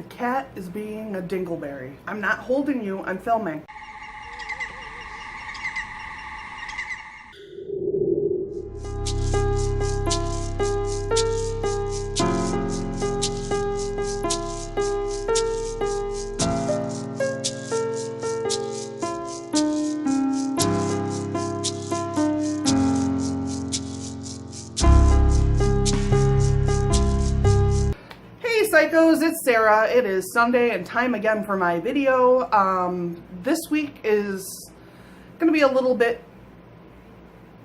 The cat is being a dingleberry. I'm not holding you, I'm filming. Psychos, it's Sarah. It is Sunday and time again for my video. This week is going to be a little bit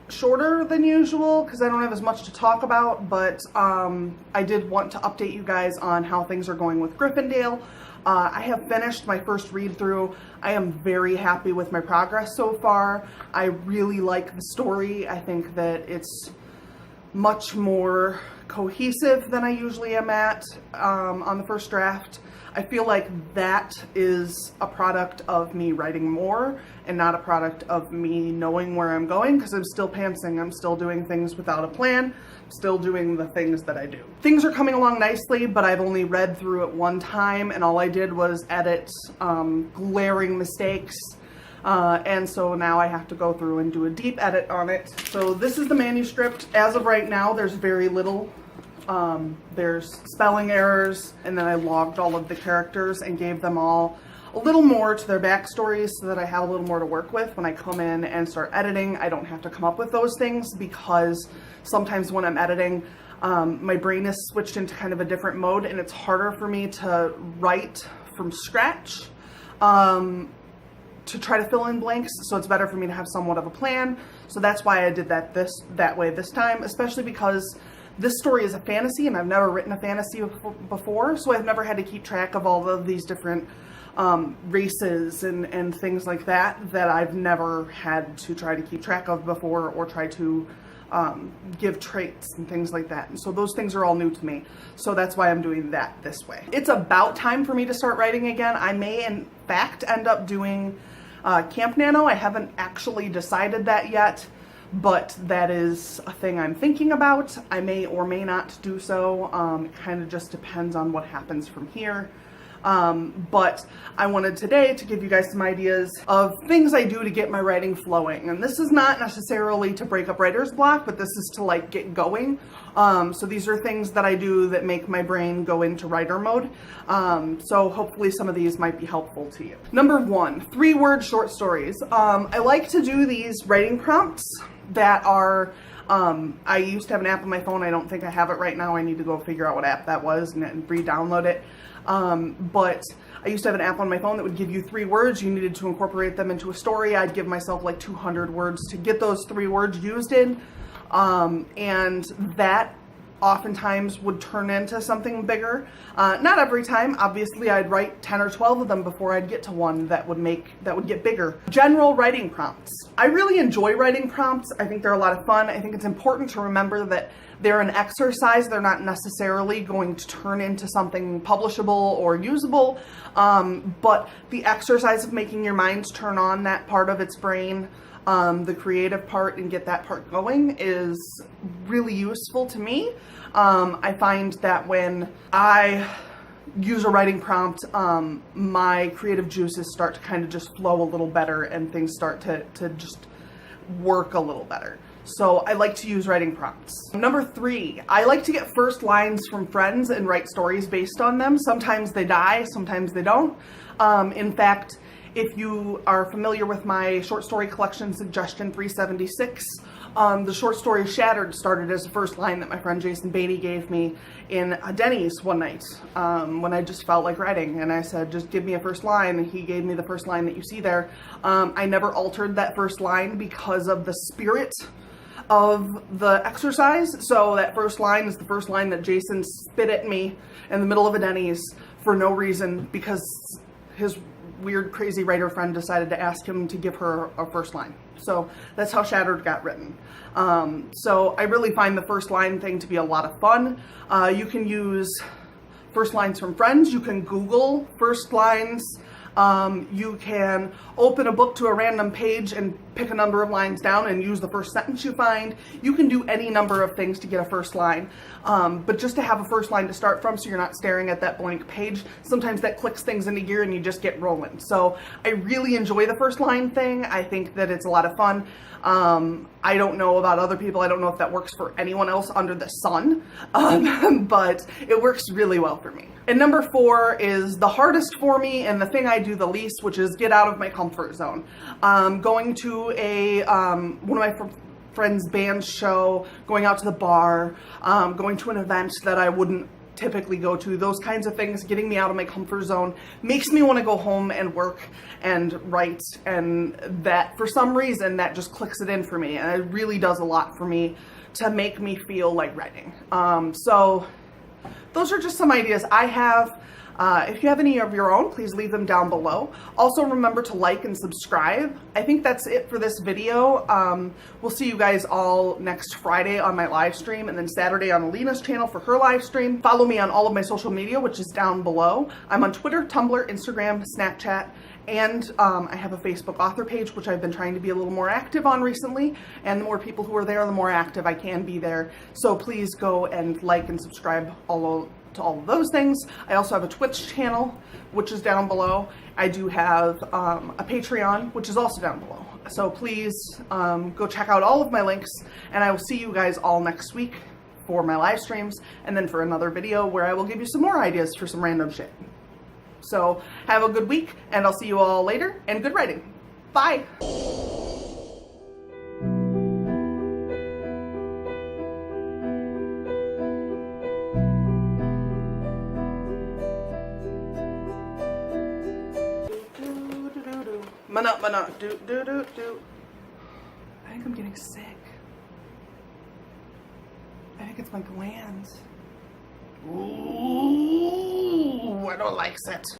shorter than usual because I don't have as much to talk about, but I did want to update you guys on how things are going with Gryffindale. I have finished my first read through. I am very happy with my progress so far. I really like the story. I think that it's much more cohesive than I usually am at on the first draft. I feel like that is a product of me writing more and not a product of me knowing where I'm going, because I'm still pantsing. I'm still doing things without a plan, still doing the things that I do. Things are coming along nicely, but I've only read through it one time and all I did was edit glaring mistakes. And so now I have to go through and do a deep edit on it. So this is the manuscript. As of right now, there's very little. There's spelling errors, and then I logged all of the characters and gave them all a little more to their backstories so that I have a little more to work with when I come in and start editing. I don't have to come up with those things because sometimes when I'm editing, my brain is switched into kind of a different mode and it's harder for me to write from scratch. To try to fill in blanks, so it's better for me to have somewhat of a plan. So that's why I did that way this time, especially because this story is a fantasy and I've never written a fantasy before, so I've never had to keep track of all of these different races and things like that I've never had to try to keep track of before, or try to give traits and things like that. And so those things are all new to me. So that's why I'm doing that this way. It's about time for me to start writing again. I may in fact end up doing Camp Nano. I haven't actually decided that yet, but that is a thing I'm thinking about. I may or may not do so. It kind of just depends on what happens from here. But I wanted today to give you guys some ideas of things I do to get my writing flowing. And this is not necessarily to break up writer's block, but this is to like get going. So these are things that I do that make my brain go into writer mode. So hopefully some of these might be helpful to you. Number 1, 3-word short stories. I like to do these writing prompts that are I used to have an app on my phone. I don't think I have it right now. I need to go figure out what app that was and re-download it. But I used to have an app on my phone that would give you 3 words. You needed to incorporate them into a story. I'd give myself like 200 words to get those 3 words used in. And that oftentimes would turn into something bigger. Not every time. Obviously, I'd write 10 or 12 of them before I'd get to one that would get bigger. General writing prompts. I really enjoy writing prompts. I think they're a lot of fun. I think it's important to remember that they're an exercise. They're not necessarily going to turn into something publishable or usable, but the exercise of making your mind turn on that part of its brain, the creative part, and get that part going is really useful to me. I find that when I use a writing prompt, my creative juices start to kind of just flow a little better and things start to just work a little better. So I like to use writing prompts. Number 3, I like to get first lines from friends and write stories based on them. Sometimes they die, sometimes they don't. In fact, if you are familiar with my short story collection, Suggestion 376, the short story Shattered started as the first line that my friend Jason Beatty gave me in a Denny's one night when I just felt like writing. And I said, just give me a first line. And he gave me the first line that you see there. I never altered that first line because of the spirit of the exercise. So that first line is the first line that Jason spit at me in the middle of a Denny's for no reason, because his weird crazy writer friend decided to ask him to give her a first line. So that's how Shattered got written. So I really find the first line thing to be a lot of fun. You can use first lines from friends. You can Google first lines You can open a book to a random page and pick a number of lines down and use the first sentence you find. You can do any number of things to get a first line, but just to have a first line to start from so you're not staring at that blank page, sometimes that clicks things into gear and you just get rolling. So I really enjoy the first line thing. I think that it's a lot of fun. I don't know about other people. I don't know if that works for anyone else under the sun, but it works really well for me. And number 4 is the hardest for me and the thing I do the least, which is get out of my comfort zone. Going to one of my friend's band show, going out to the bar, going to an event that I wouldn't typically go to, those kinds of things, getting me out of my comfort zone makes me want to go home and work and write, and that for some reason that just clicks it in for me, and it really does a lot for me to make me feel like writing. So those are just some ideas I have. If you have any of your own, please leave them down below. Also remember to like and subscribe. I think that's it for this video. We'll see you guys all next Friday on my live stream, and then Saturday on Alina's channel for her live stream. Follow me on all of my social media, which is down below. I'm on Twitter, Tumblr, Instagram, Snapchat, and I have a Facebook author page, which I've been trying to be a little more active on recently. And the more people who are there, the more active I can be there. So please go and like and subscribe to all of those things. I also have a Twitch channel, which is down below. I do have a Patreon, which is also down below. So please go check out all of my links, and I will see you guys all next week for my live streams, and then for another video where I will give you some more ideas for some random shit. So have a good week, and I'll see you all later, and good writing. Bye. Mana, do. I think I'm getting sick. I think it's my glands. Ooh, I don't like it.